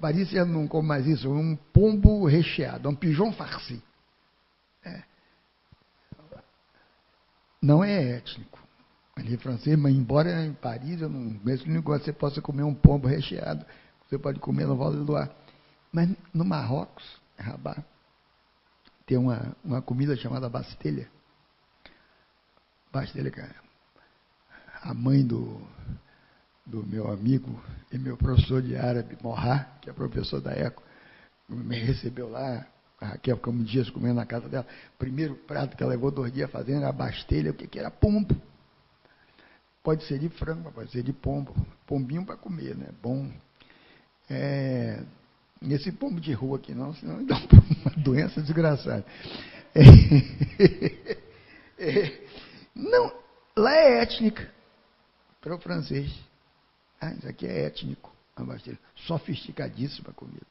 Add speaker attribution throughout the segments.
Speaker 1: Paris já não come mais isso, um pombo recheado, um pigeon farci. Não é étnico. Ele é francês, mas embora em Paris, eu não conheço nenhum lugar que você possa comer um pombo recheado. Você pode comer no Val do Loire. Mas no Marrocos, Rabat, tem uma comida chamada bastelha. Bastelha, cara. A mãe do meu amigo e meu professor de árabe, Morra, que é professor da ECO, me recebeu lá. A Raquel ficamos dias comendo na casa dela. O primeiro prato que ela levou 2 dias fazendo era bastelha, o que era? Pombo. Pode ser de frango, pode ser de pombo. Pombinho para comer, né? Bom. Esse pombo de rua aqui não, senão dá uma doença desgraçada. Não, lá é étnica. Para o francês. Isso aqui é étnico. A bastelha. Sofisticadíssima a comida.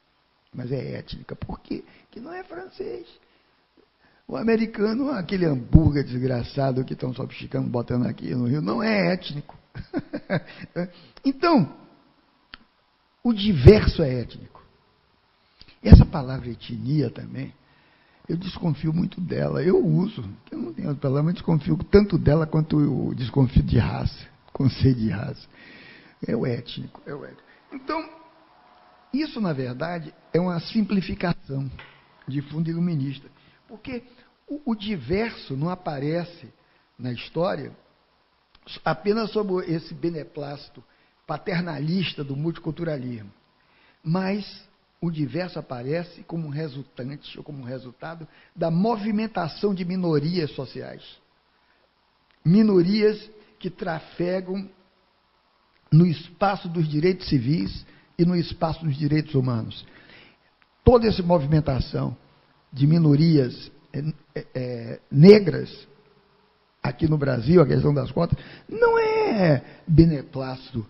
Speaker 1: Mas é étnica. Por quê? Porque não é francês. O americano, aquele hambúrguer desgraçado que estão sofisticando, botando aqui no Rio, não é étnico. Então, o diverso é étnico. E essa palavra etnia também, eu desconfio muito dela. Eu uso, eu não tenho outra palavra, mas desconfio tanto dela quanto eu desconfio de raça, conceito de raça. É o étnico. Então, isso, na verdade, é uma simplificação de fundo iluminista. Porque o diverso não aparece na história apenas sob esse beneplácito paternalista do multiculturalismo, mas o diverso aparece como resultante ou como resultado da movimentação de minorias sociais. Minorias que trafegam no espaço dos direitos civis e no espaço dos direitos humanos. Toda essa movimentação de minorias negras aqui no Brasil, a questão das cotas, não é beneplácito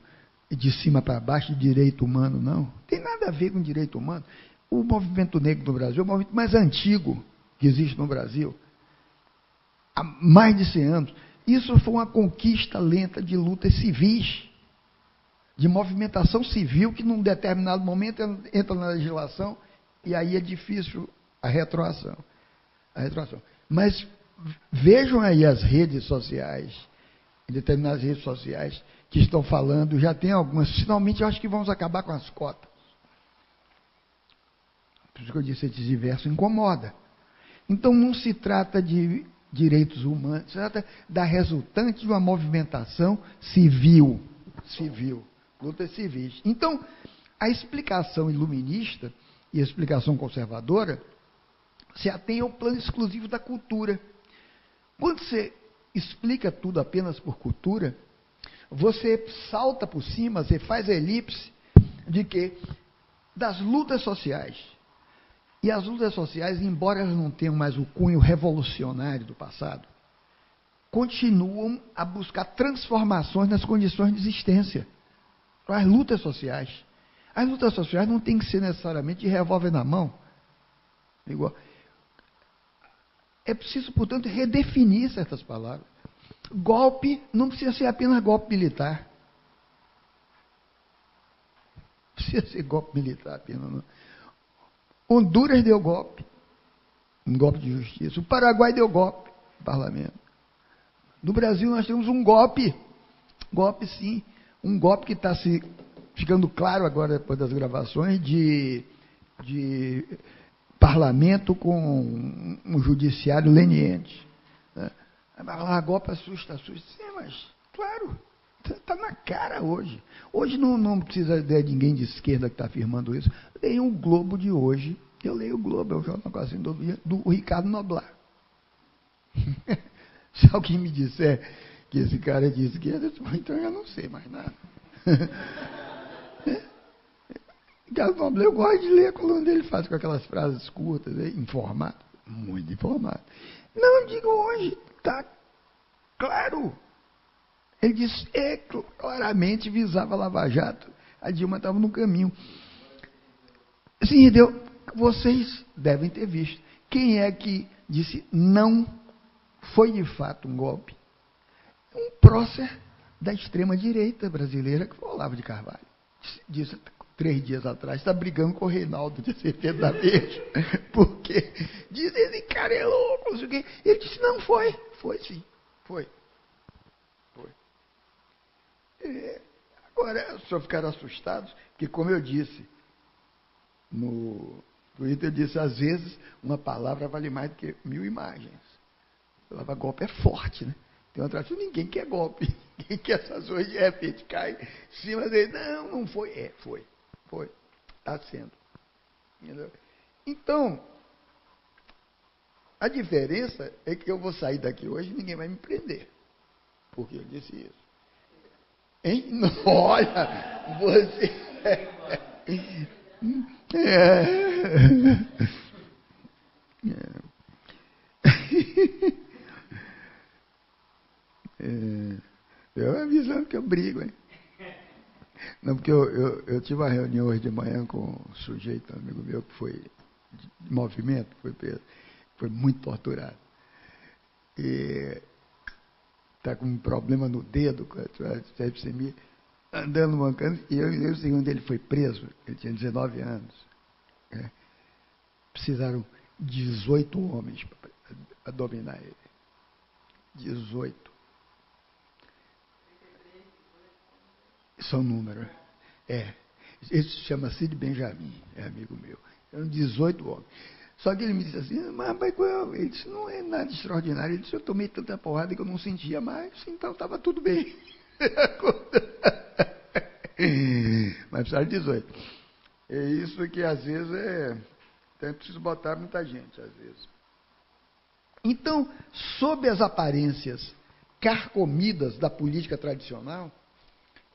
Speaker 1: de cima para baixo de direito humano, não. Tem nada a ver com direito humano. O movimento negro no Brasil é o movimento mais antigo que existe no Brasil. Há mais de 100 anos. Isso foi uma conquista lenta de lutas civis, de movimentação civil, que num determinado momento entra na legislação e aí é difícil a retroação. Mas vejam aí as redes sociais, em determinadas redes sociais, que estão falando, já tem algumas, finalmente eu acho que vamos acabar com as cotas. Por isso que eu disse, esse diverso incomoda. Então não se trata de direitos humanos, se trata da resultante de uma movimentação civil, lutas civis. Então, a explicação iluminista e a explicação conservadora se atém ao plano exclusivo da cultura. Quando você explica tudo apenas por cultura, você salta por cima, você faz a elipse de que das lutas sociais. E as lutas sociais, embora elas não tenham mais o cunho revolucionário do passado, continuam a buscar transformações nas condições de existência. As lutas sociais. As lutas sociais não têm que ser necessariamente de revólver na mão. Igual. É preciso, portanto, redefinir certas palavras. Golpe não precisa ser apenas golpe militar. Não precisa ser golpe militar apenas, não. Honduras deu golpe, um golpe de justiça. O Paraguai deu golpe no parlamento. No Brasil nós temos um golpe sim, um golpe que está se ficando claro agora depois das gravações de parlamento com um judiciário leniente. Né? Golpe assusta. Sim, mas, claro, está na cara hoje. Hoje não precisa de ninguém de esquerda que está afirmando isso. Leia o Globo de hoje. Eu leio o Globo, é o jornal quase do dia, do Ricardo Noblar. Se alguém me disser que esse cara é de esquerda, então eu não sei mais nada. Ricardo Noblar, eu gosto de ler a coluna dele, faz com aquelas frases curtas, informado, muito informado. Não, digo hoje, está claro. Ele disse, claramente visava Lava Jato. A Dilma estava no caminho. Sim, vocês devem ter visto. Quem é que disse não foi de fato um golpe? Um prócer da extrema-direita brasileira, que foi o Olavo de Carvalho. Disse 3 dias atrás, está brigando com o Reinaldo de CT da Verde, porque diz, esse cara é louco, não sei o quê. Ele disse, não, foi sim, foi. Agora, só ficaram assustados, que como eu disse no Twitter, eu disse, às vezes, uma palavra vale mais do que 1000 imagens. A palavra golpe é forte, né? Tem outra coisa, ninguém quer golpe, ninguém quer essas coisas, de repente cai em cima dele. Não foi. Foi. Está sendo. Entendeu? Então, a diferença é que eu vou sair daqui hoje e ninguém vai me prender. Porque eu disse isso. Hein? Olha, você... Eu avisando que eu brigo, hein? Não, porque eu tive uma reunião hoje de manhã com um sujeito, um amigo meu, que foi de movimento, foi muito torturado. E está com um problema no dedo, com a sepsemia, andando, mancando, e eu sei onde ele foi preso, ele tinha 19 anos. Precisaram 18 homens para dominar ele. 18. São números. Esse se chama Cid Benjamin, é amigo meu. Eram 18 homens. Só que ele me disse assim, mas ele disse, não é nada extraordinário. Ele disse, eu tomei tanta porrada que eu não sentia mais, então estava tudo bem. Mas precisaram de 18. É isso que às vezes é preciso botar muita gente, às vezes. Então, sob as aparências carcomidas da política tradicional,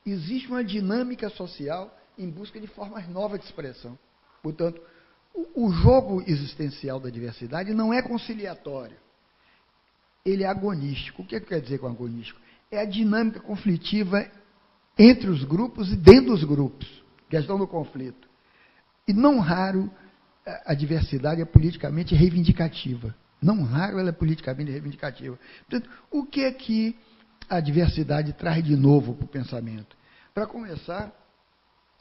Speaker 1: existe uma dinâmica social em busca de formas novas de expressão. Portanto, o jogo existencial da diversidade não é conciliatório. Ele é agonístico. O que quer dizer com agonístico? É a dinâmica conflitiva entre os grupos e dentro dos grupos. Questão do conflito. E não raro a diversidade é politicamente reivindicativa. Não raro ela é politicamente reivindicativa. Portanto, o que é que a diversidade traz de novo para o pensamento? Para começar,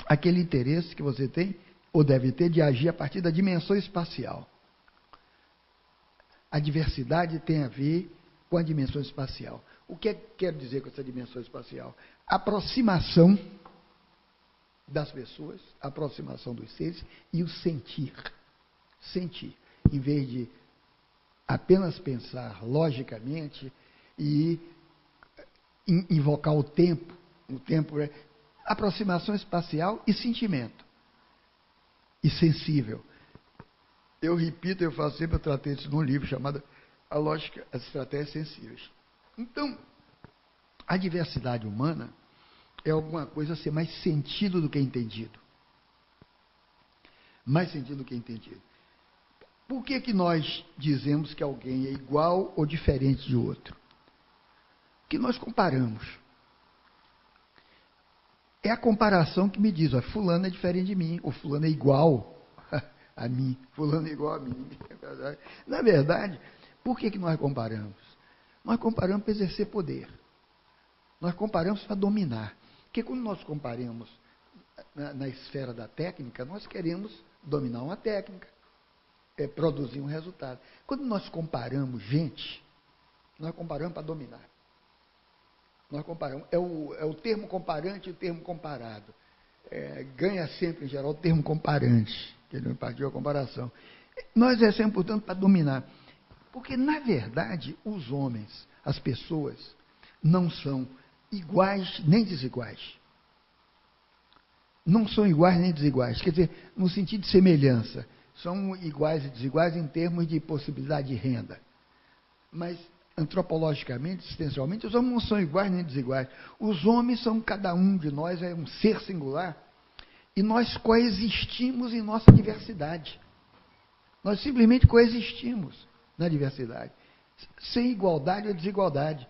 Speaker 1: aquele interesse que você tem, ou deve ter, de agir a partir da dimensão espacial. A diversidade tem a ver com a dimensão espacial. O que quero dizer com essa dimensão espacial? Aproximação das pessoas, aproximação dos seres e o sentir. Sentir, em vez de apenas pensar logicamente e invocar o tempo é aproximação espacial e sentimento. E sensível. Eu repito, eu faço sempre, eu tratei isso num livro chamado A Lógica, as Estratégias Sensíveis. Então, a diversidade humana é alguma coisa a ser mais sentido do que entendido. Mais sentido do que entendido. Por que nós dizemos que alguém é igual ou diferente de outro? Que nós comparamos. É a comparação que me diz, ó, fulano é diferente de mim, ou fulano é igual a mim, fulano é igual a mim. Na verdade, por que nós comparamos? Nós comparamos para exercer poder. Nós comparamos para dominar. Porque quando nós comparamos na esfera da técnica, nós queremos dominar uma técnica, produzir um resultado. Quando nós comparamos gente, nós comparamos para dominar. Nós comparamos. É o termo comparante e o termo comparado. Ganha sempre, em geral, o termo comparante, que não partiu a comparação. Nós exercemos, portanto, para dominar. Porque, na verdade, os homens, as pessoas, não são iguais nem desiguais. Não são iguais nem desiguais. Quer dizer, no sentido de semelhança. São iguais e desiguais em termos de possibilidade de renda. Mas, antropologicamente, existencialmente, os homens não são iguais nem desiguais. Os homens são, cada um de nós é um ser singular, e nós coexistimos em nossa diversidade. Nós simplesmente coexistimos na diversidade, sem igualdade ou desigualdade.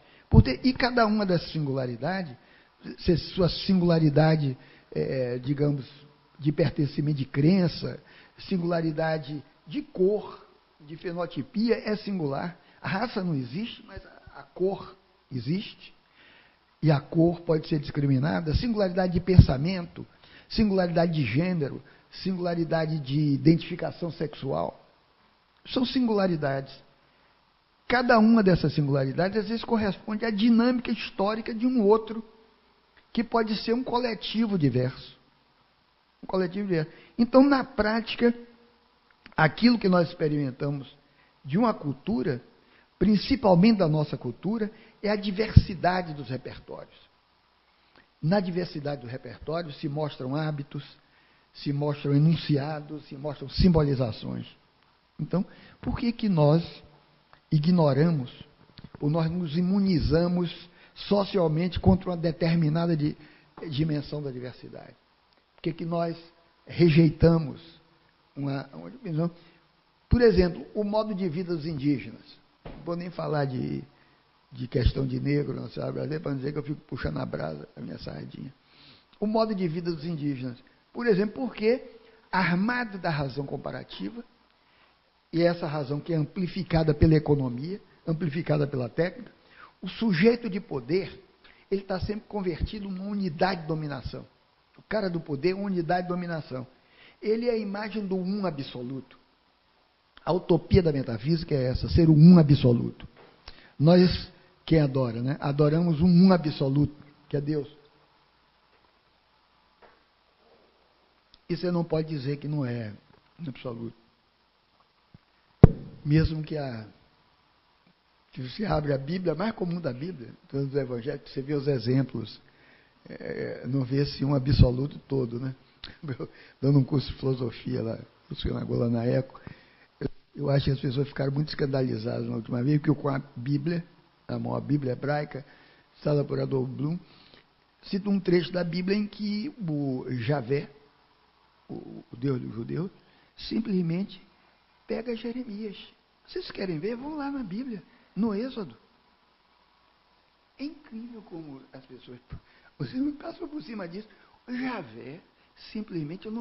Speaker 1: E cada uma dessas singularidades, se sua singularidade, digamos, de pertencimento de crença, singularidade de cor, de fenotipia, é singular. A raça não existe, mas a cor existe. E a cor pode ser discriminada. Singularidade de pensamento, singularidade de gênero, singularidade de identificação sexual. São singularidades. Cada uma dessas singularidades, às vezes, corresponde à dinâmica histórica de um outro, que pode ser um coletivo diverso. Um coletivo diverso. Então, na prática, aquilo que nós experimentamos de uma cultura, principalmente da nossa cultura, é a diversidade dos repertórios. Na diversidade do repertório se mostram hábitos, se mostram enunciados, se mostram simbolizações. Então, por que nós ignoramos, ou nós nos imunizamos socialmente contra uma determinada dimensão da diversidade? Por que nós rejeitamos uma dimensão? Por exemplo, o modo de vida dos indígenas. Não vou nem falar de questão de negro na sociedade brasileira, para não dizer que eu fico puxando a brasa, a minha sardinha. O modo de vida dos indígenas. Por exemplo, porque, armado da razão comparativa, e essa razão que é amplificada pela economia, amplificada pela técnica, o sujeito de poder, ele está sempre convertido numa unidade de dominação. O cara do poder é uma unidade de dominação. Ele é a imagem do um absoluto. A utopia da metafísica é essa, ser o um absoluto. Nós, quem adora, né? Adoramos um absoluto, que é Deus. E você não pode dizer que não é um absoluto. Mesmo que você abre a Bíblia, a mais comum da Bíblia, todos os evangelhos, você vê os exemplos, não vê-se um absoluto todo, né? Dando um curso de filosofia lá, na ECO, eu acho que as pessoas ficaram muito escandalizadas na última vez, porque com a Bíblia, a maior Bíblia hebraica, citada por Adolf Bloom, cita um trecho da Bíblia em que o Javé, o Deus dos judeus, simplesmente pega Jeremias. Vocês querem ver? Vão lá na Bíblia, no Êxodo. É incrível como as pessoas... Você me passa por cima disso. O Javé, simplesmente, eu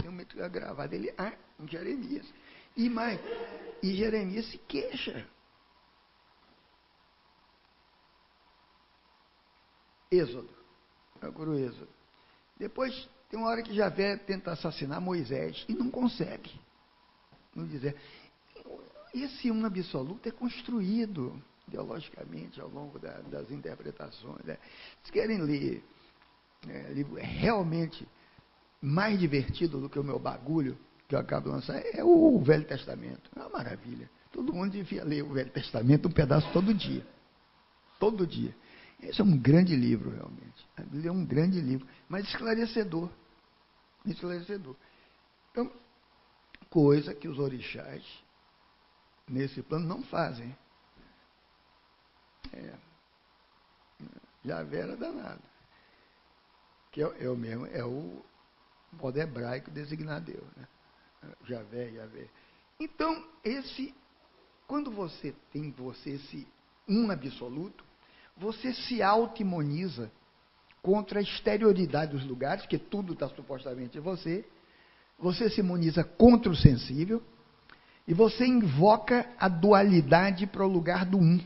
Speaker 1: tenho uma gravada dele, em Jeremias. E Jeremias se queixa. Êxodo. Procura o Êxodo. Depois, tem uma hora que Javé tenta assassinar Moisés e não consegue. Não dizer. Esse um absoluto é construído ideologicamente ao longo das interpretações. Né? Se querem ler livro realmente mais divertido do que o meu bagulho, que eu acabo de lançar, é o Velho Testamento. É uma maravilha. Todo mundo devia ler o Velho Testamento um pedaço todo dia. Todo dia. Esse é um grande livro, realmente. A Bíblia é um grande livro, mas esclarecedor. Esclarecedor. Então, coisa que os orixás, nesse plano, não fazem. Javé era danado. Que é o mesmo, é o modo hebraico designar Deus. Né? Javé. Então, quando você tem esse um absoluto, você se auto-imoniza contra a exterioridade dos lugares, que tudo está supostamente em você se imuniza contra o sensível, e você invoca a dualidade para o lugar do um.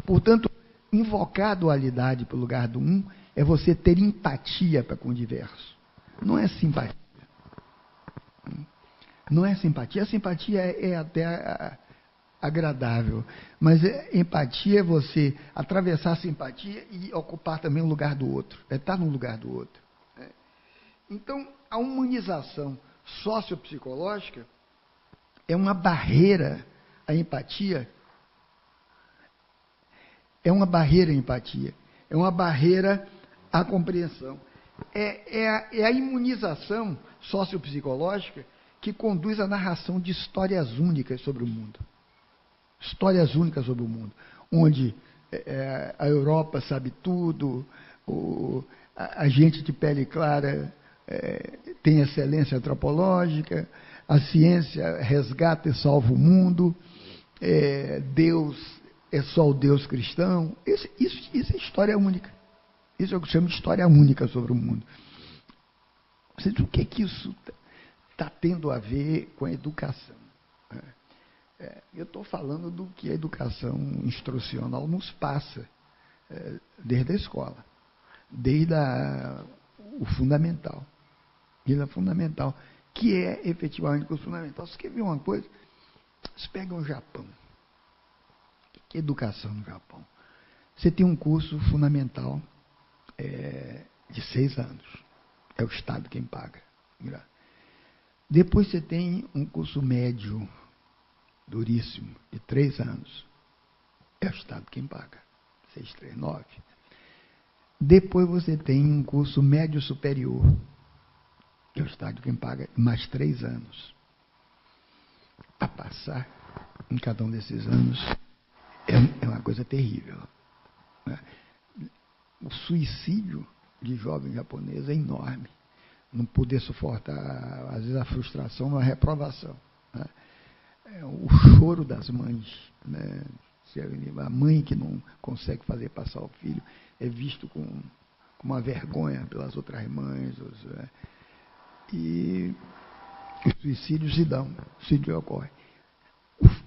Speaker 1: Portanto, invocar a dualidade para o lugar do um é você ter empatia para com o diverso. Não é simpatia. Não é simpatia. A simpatia é até agradável, mas empatia é você atravessar a simpatia e ocupar também o lugar do outro. É estar no lugar do outro. Então, a humanização sociopsicológica é uma barreira à empatia. É uma barreira à empatia. É uma barreira à compreensão. É a imunização sociopsicológica que conduz à narração de histórias únicas sobre o mundo. Histórias únicas sobre o mundo. Onde a Europa sabe tudo, a gente de pele clara tem excelência antropológica, a ciência resgata e salva o mundo, Deus é só o Deus cristão. Isso é história única. Isso é o que eu chamo de história única sobre o mundo. O que é que isso está tendo a ver com a educação? Eu estou falando do que a educação instrucional nos passa desde a escola. Desde o fundamental. Ele é fundamental, que é efetivamente o curso fundamental. Você quer ver uma coisa? Você pega o Japão. Que educação no Japão? Você tem um curso fundamental de 6 anos. É o Estado quem paga. Depois você tem um curso médio, duríssimo, de 3 anos. É o Estado quem paga. 639. Depois você tem um curso médio superior. É o Estado quem paga mais 3 anos. Para passar em cada um desses anos é uma coisa terrível. Né? O suicídio de jovem japonês é enorme. Não poder suportar, às vezes, a frustração uma reprovação. Né? O choro das mães. Né? A mãe que não consegue fazer passar o filho é visto com uma vergonha pelas outras mães. E os suicídios se dão, o suicídio ocorre.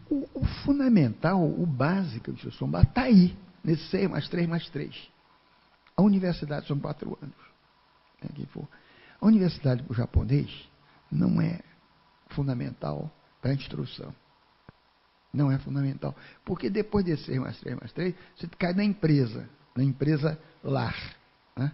Speaker 1: O fundamental, o básico do Sessomba está aí, nesse 6 mais 3 mais 3. A universidade são 4 anos. A universidade para o japonês não é fundamental para a instrução. Não é fundamental. Porque depois de 6 mais 3 mais 3, você cai na empresa lar. Né?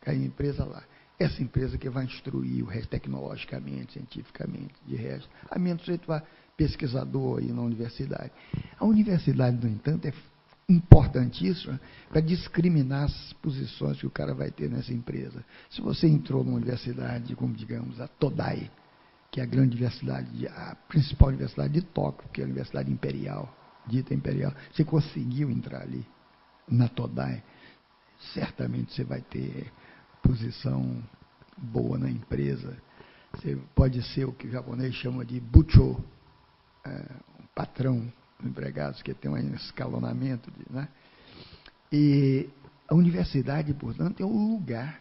Speaker 1: Cai na empresa lar. Essa empresa que vai instruir o resto tecnologicamente, cientificamente, de resto. A menos que você vá pesquisador aí na universidade. A universidade, no entanto, é importantíssima para discriminar as posições que o cara vai ter nessa empresa. Se você entrou numa universidade, como digamos, a Todai, que é a grande universidade, a principal universidade de Tóquio, que é a universidade imperial, dita imperial, você conseguiu entrar ali, na Todai, certamente você vai ter posição boa na empresa. Você pode ser o que o japonês chama de bucho, um patrão de empregados, que tem um escalonamento. Né? E a universidade, portanto, é o lugar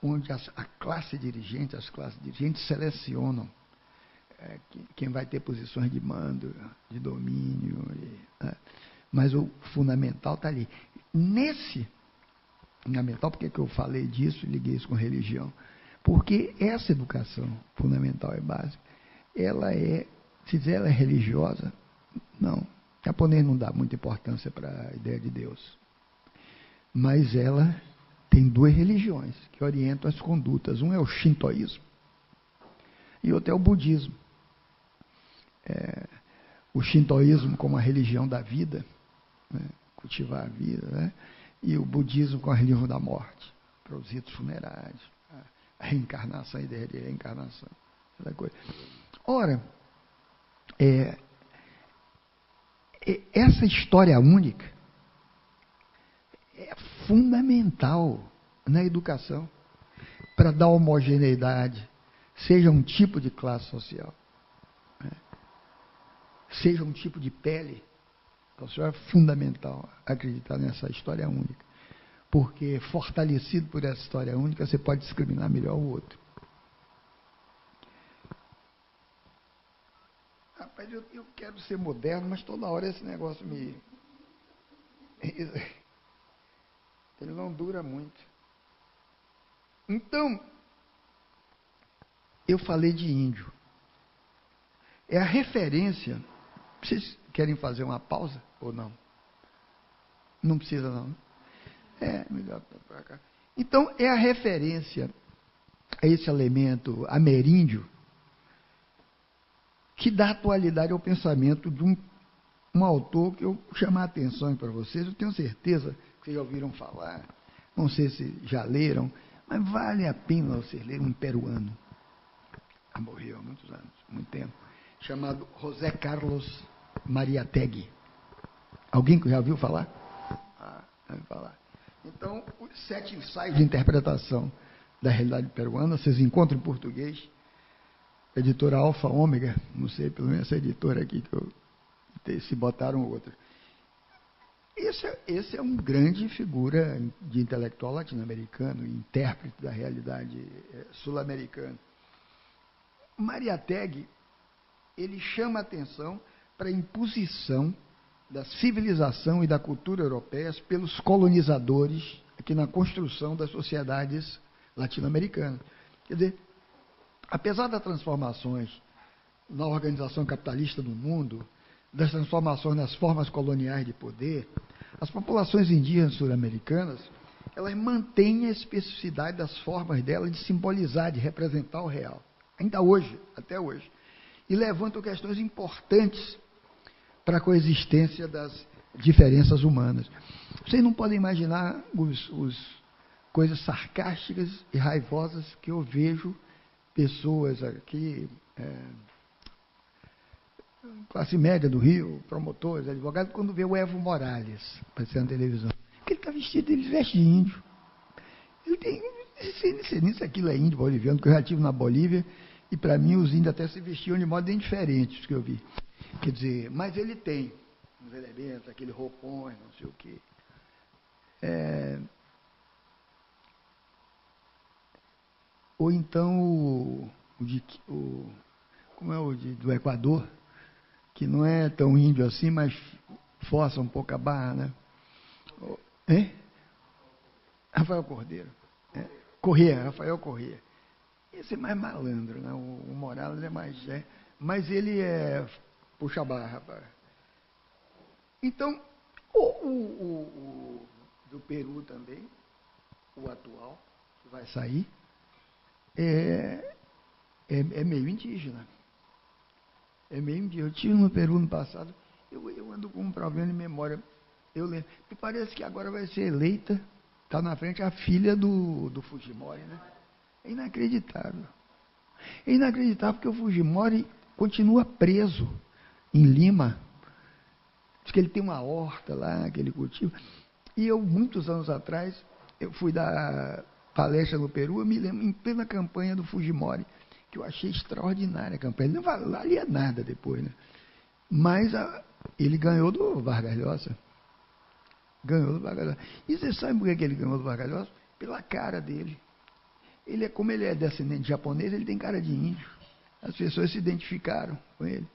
Speaker 1: onde as classes dirigentes selecionam quem vai ter posições de mando, de domínio. Né? Mas o fundamental está ali. Nesse fundamental, por que eu falei disso e liguei isso com religião? Porque essa educação fundamental e básica, ela se dizer ela é religiosa, não. O japonês não dá muita importância para a ideia de Deus. Mas ela tem 2 religiões que orientam as condutas. Um é o shintoísmo e outro é o budismo. O shintoísmo como a religião da vida, né? Cultivar a vida, né? E o budismo com a religião da morte, para os ritos funerários, a reencarnação, a ideia de reencarnação, essa coisa. Ora, essa história única é fundamental na educação para dar homogeneidade, seja um tipo de classe social, né? Seja um tipo de pele. É fundamental acreditar nessa história única, porque fortalecido por essa história única, você pode discriminar melhor o outro. Rapaz, eu quero ser moderno, mas toda hora esse negócio ele não dura muito. Então, eu falei de índio. É a referência. Vocês querem fazer uma pausa ou não? Não precisa não. Melhor para cá. Então, é a referência a esse elemento ameríndio que dá atualidade ao pensamento de um autor que eu chamar a atenção para vocês. Eu tenho certeza que vocês já ouviram falar, não sei se já leram, mas vale a pena vocês lerem um peruano. Morreu há muitos anos, muito tempo, chamado José Carlos Mariátegui. Alguém que já ouviu falar? Já ouviu falar. Então, os 7 ensaios de interpretação da realidade peruana, vocês encontram em português. Editora Alfa Ômega, não sei, pelo menos essa editora aqui, se botaram outra. Esse é um grande figura de intelectual latino-americano, intérprete da realidade sul-americana. Mariátegui, ele chama a atenção para a imposição da civilização e da cultura europeias pelos colonizadores aqui na construção das sociedades latino-americanas. Quer dizer, apesar das transformações na organização capitalista do mundo, das transformações nas formas coloniais de poder, as populações indígenas sul-americanas, elas mantêm a especificidade das formas delas de simbolizar, de representar o real. Ainda hoje, até hoje. E levantam questões importantes para a coexistência das diferenças humanas. Vocês não podem imaginar coisas sarcásticas e raivosas que eu vejo pessoas aqui, classe média do Rio, promotores, advogados, quando vê o Evo Morales aparecendo na televisão. Porque ele está vestido, ele veste de índio. Ele tem, nisso aquilo é índio boliviano, que eu já estive na Bolívia, e para mim os índios até se vestiam de modo bem diferente dos que eu vi. Quer dizer, mas ele tem uns elementos, aquele roupões, não sei o quê. Ou então como é do Equador, que não é tão índio assim, mas força um pouco a barra, né? Hein? Rafael Cordeiro. Corrêa, Rafael Corrêa. Esse é mais malandro, né? O Morales é mais... mas ele puxa a barra, rapaz. Então, o do Peru também, o atual, que vai sair, é meio indígena. É meio indígena. Eu estive no Peru no passado, eu ando com um problema de memória. Eu lembro. Me parece que agora vai ser eleita, está na frente a filha do Fujimori, né? É inacreditável. É inacreditável porque o Fujimori continua preso em Lima. Diz que ele tem uma horta lá, que ele cultiva. E eu, muitos anos atrás, eu fui dar palestra no Peru, eu me lembro, em plena campanha do Fujimori, que eu achei extraordinária a campanha. Ele não valia nada depois, né? Mas ele ganhou do Vargas Llosa. Ganhou do Vargas Llosa. E você sabe por que ele ganhou do Vargas Llosa? Pela cara dele. Como ele é descendente japonês, ele tem cara de índio. As pessoas se identificaram com ele.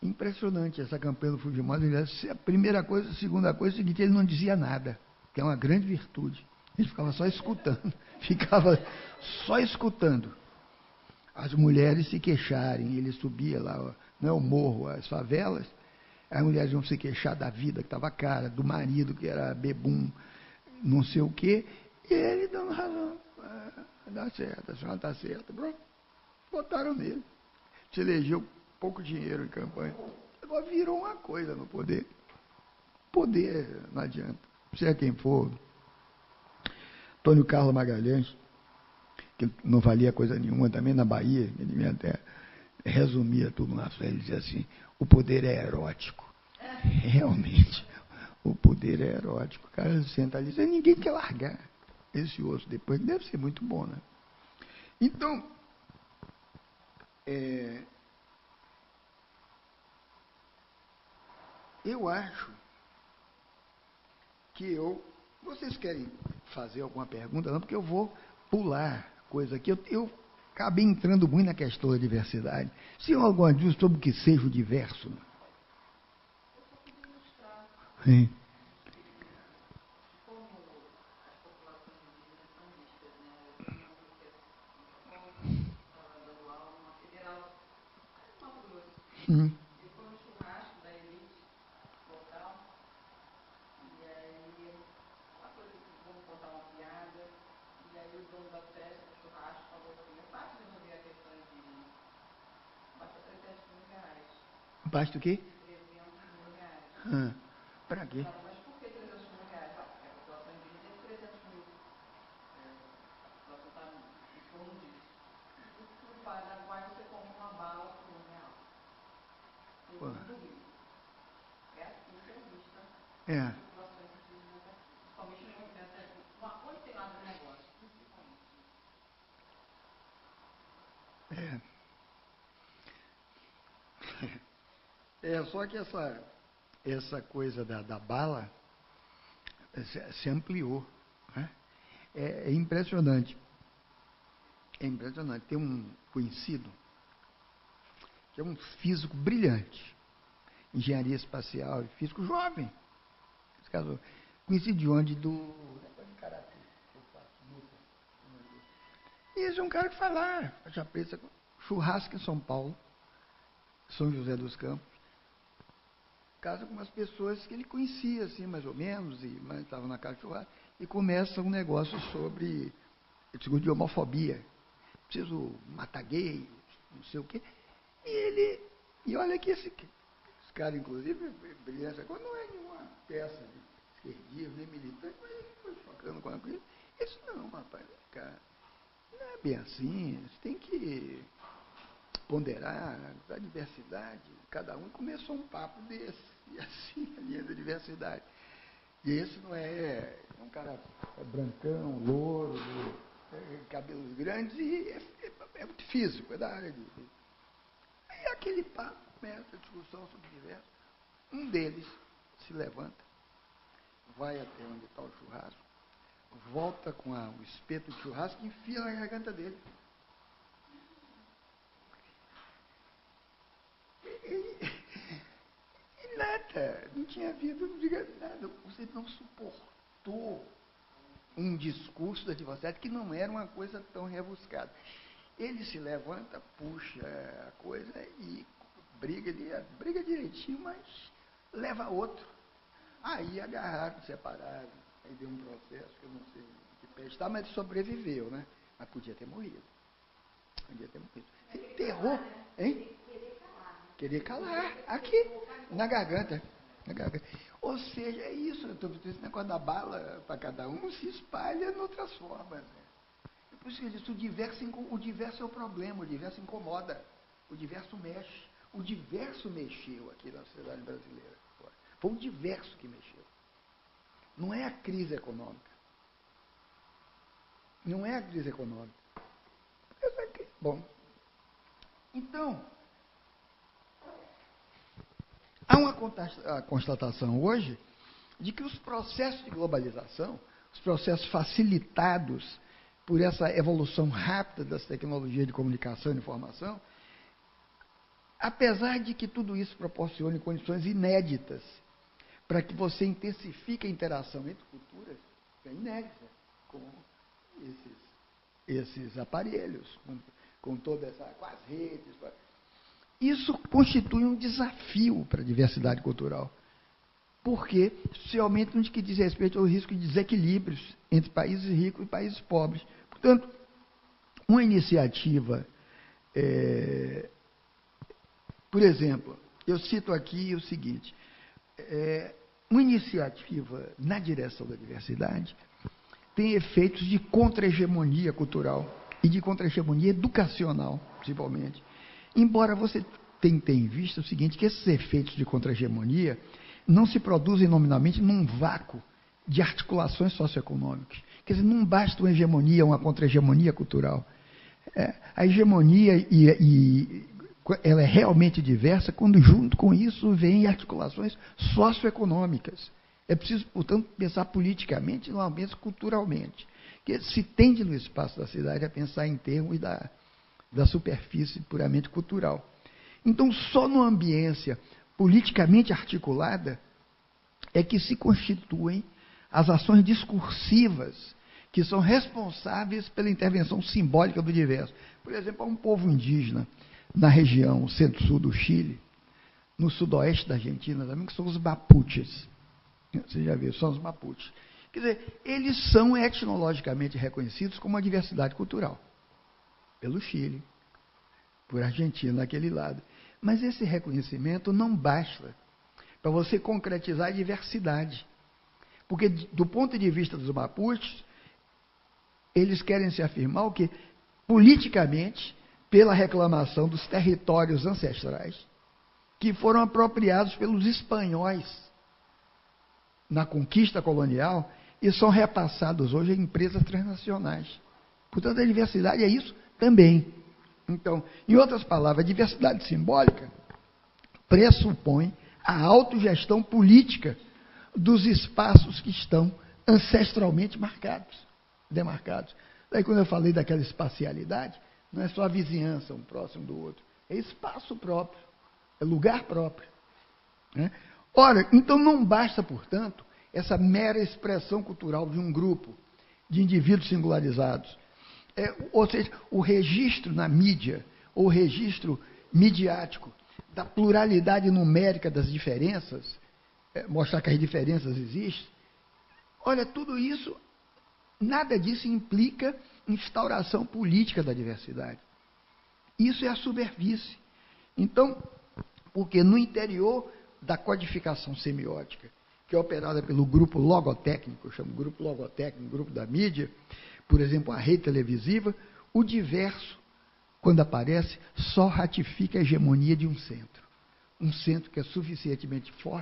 Speaker 1: Impressionante essa campanha do Fujimori. A primeira coisa, a segunda coisa é o seguinte, ele não dizia nada, que é uma grande virtude. Ele ficava só escutando. Ficava só escutando as mulheres se queixarem. Ele subia lá, o morro, as favelas, as mulheres iam se queixar da vida que estava cara, do marido que era bebum, não sei o quê, e ele dando razão. Dá certo, a senhora está certa. Pronto, botaram nele. Se elegeu pouco dinheiro em campanha. Agora virou uma coisa no poder. Poder não adianta. Seja quem for. Antônio Carlos Magalhães, que não valia coisa nenhuma, também na Bahia, que de minha terra, resumia tudo na fé, ele dizia assim, o poder é erótico. Realmente, o poder é erótico. O cara senta ali e ninguém quer largar esse osso depois, que deve ser muito bom, né? Então, eu acho que vocês querem fazer alguma pergunta? Não, porque eu vou pular coisa aqui. Eu acabei entrando muito na questão da diversidade. Se há alguma dúvida sobre o que seja o diverso? Sim. Hum. Basta o quê? Para quê? É. Só que essa coisa da bala se ampliou. Né? É impressionante. É impressionante. Tem um conhecido que é um físico brilhante, engenharia espacial, físico jovem. Esse caso, Conheci de onde? Do Karatê. E esse é um cara que faz lá, faixa preta, churrasco em São Paulo, São José dos Campos. Casa com umas pessoas que ele conhecia, assim, mais ou menos, mas estavam na casa de churrasco, e começa um negócio sobre de homofobia. Preciso matar gay, não sei o quê. E olha que esse cara, inclusive, brilhante, agora não é nenhuma peça de esquerdismo, nem militante, mas ele foi chocando com a coisa. Ele disse, não, rapaz, cara, não é bem assim, você tem que ponderar a diversidade, cada um começou um papo desse, e assim a linha da diversidade. E esse não é um cara brancão, louro, cabelos grandes, e é muito físico, é da área de. Aí aquele papo começa a discussão sobre diversos. Um deles se levanta, vai até onde está o churrasco, volta com o espeto de churrasco e enfia na garganta dele. E nada, não tinha havido nada. Você não suportou um discurso da diversidade que não era uma coisa tão rebuscada. Ele se levanta, puxa a coisa e briga direitinho, mas leva outro. Aí agarraram, separaram, aí deu um processo que eu não sei que pé está, mas sobreviveu, né? Mas podia ter morrido. Podia ter morrido. Você enterrou, hein? Querer calar, aqui, na garganta. Na garganta. Ou seja, é isso, esse negócio da bala para cada um se espalha em outras formas. Né? É por isso que eu disse, o diverso é o problema, o diverso incomoda, o diverso mexe. O diverso mexeu aqui na sociedade brasileira. Foi o diverso que mexeu. Não é a crise econômica. Não é a crise econômica. Bom, então, há uma constatação hoje de que os processos de globalização, os processos facilitados por essa evolução rápida das tecnologias de comunicação e informação, apesar de que tudo isso proporcione condições inéditas para que você intensifique a interação entre culturas, é inédita com esses aparelhos, com toda essa, com as redes. Isso constitui um desafio para a diversidade cultural, porque especialmente no que diz respeito ao risco de desequilíbrios entre países ricos e países pobres. Portanto, uma iniciativa, por exemplo, eu cito aqui o seguinte, uma iniciativa na direção da diversidade tem efeitos de contra-hegemonia cultural e de contra-hegemonia educacional, principalmente. Embora você tenha em vista o seguinte, que esses efeitos de contra-hegemonia não se produzem nominalmente num vácuo de articulações socioeconômicas. Quer dizer, não basta uma hegemonia, uma contra-hegemonia cultural. A hegemonia ela é realmente diversa quando, junto com isso, vem articulações socioeconômicas. É preciso, portanto, pensar politicamente, não mesmo culturalmente. Que se tende no espaço da cidade a pensar em termos da superfície puramente cultural. Então, só numa ambiência politicamente articulada é que se constituem as ações discursivas que são responsáveis pela intervenção simbólica do diverso. Por exemplo, há um povo indígena na região centro-sul do Chile, no sudoeste da Argentina também, que são os mapuches. Você já viu, são os mapuches. Quer dizer, eles são etnologicamente reconhecidos como uma diversidade cultural, pelo Chile, por Argentina, naquele lado. Mas esse reconhecimento não basta para você concretizar a diversidade. Porque, do ponto de vista dos mapuches, eles querem se afirmar o quê? Politicamente, pela reclamação dos territórios ancestrais, que foram apropriados pelos espanhóis na conquista colonial e são repassados hoje em empresas transnacionais. Portanto, a diversidade é isso também. Então, em outras palavras, a diversidade simbólica pressupõe a autogestão política dos espaços que estão ancestralmente demarcados. Daí, quando eu falei daquela espacialidade, não é só a vizinhança, um próximo do outro, é espaço próprio, é lugar próprio. Né? Ora, então não basta, portanto, essa mera expressão cultural de um grupo, de indivíduos singularizados. Ou seja, o registro na mídia, ou o registro midiático, da pluralidade numérica das diferenças, mostrar que as diferenças existem. Olha, tudo isso, nada disso implica instauração política da diversidade. Isso é a superfície. Então, porque no interior da codificação semiótica, que é operada pelo grupo logotécnico, eu chamo grupo logotécnico, grupo da mídia, por exemplo, a rede televisiva, o diverso, quando aparece, só ratifica a hegemonia de um centro. Um centro que é suficientemente forte